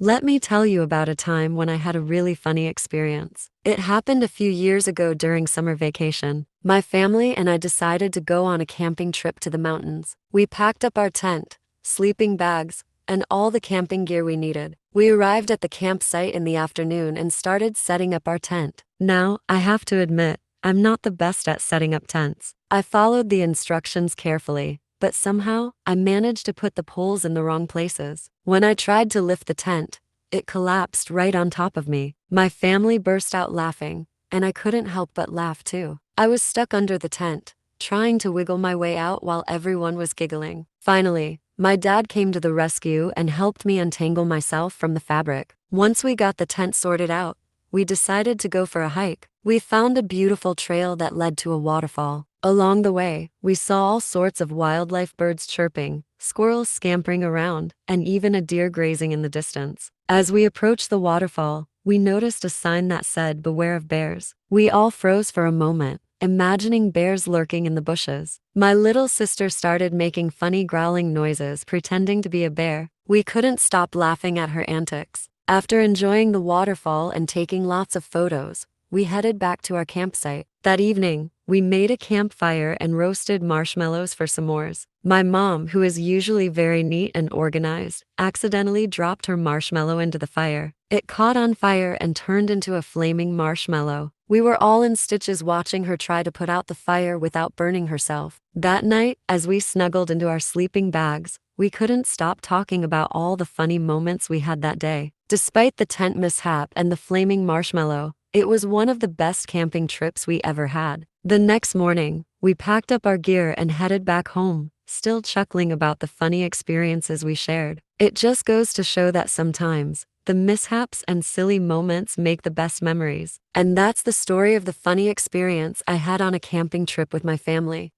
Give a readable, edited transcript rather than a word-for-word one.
Let me tell you about a time when I had a really funny experience. It happened a few years ago during summer vacation. My family and I decided to go on a camping trip to the mountains. We packed up our tent, sleeping bags, and all the camping gear we needed. We arrived at the campsite in the afternoon and started setting up our tent. Now, I have to admit, I'm not the best at setting up tents. I followed the instructions carefully, but somehow, I managed to put the poles in the wrong places. When I tried to lift the tent, it collapsed right on top of me. My family burst out laughing, and I couldn't help but laugh too. I was stuck under the tent, trying to wiggle my way out while everyone was giggling. Finally, my dad came to the rescue and helped me untangle myself from the fabric. Once we got the tent sorted out, we decided to go for a hike. We found a beautiful trail that led to a waterfall. Along the way, we saw all sorts of wildlife, birds chirping, squirrels scampering around, and even a deer grazing in the distance. As we approached the waterfall, we noticed a sign that said, "Beware of bears." We all froze for a moment, imagining bears lurking in the bushes. My little sister started making funny growling noises, pretending to be a bear. We couldn't stop laughing at her antics. After enjoying the waterfall and taking lots of photos, we headed back to our campsite. That evening, we made a campfire and roasted marshmallows for s'mores. My mom, who is usually very neat and organized, accidentally dropped her marshmallow into the fire. It caught on fire and turned into a flaming marshmallow. We were all in stitches watching her try to put out the fire without burning herself. That night, as we snuggled into our sleeping bags, we couldn't stop talking about all the funny moments we had that day. Despite the tent mishap and the flaming marshmallow, it was one of the best camping trips we ever had. The next morning, we packed up our gear and headed back home, still chuckling about the funny experiences we shared. It just goes to show that sometimes, the mishaps and silly moments make the best memories. And that's the story of the funny experience I had on a camping trip with my family.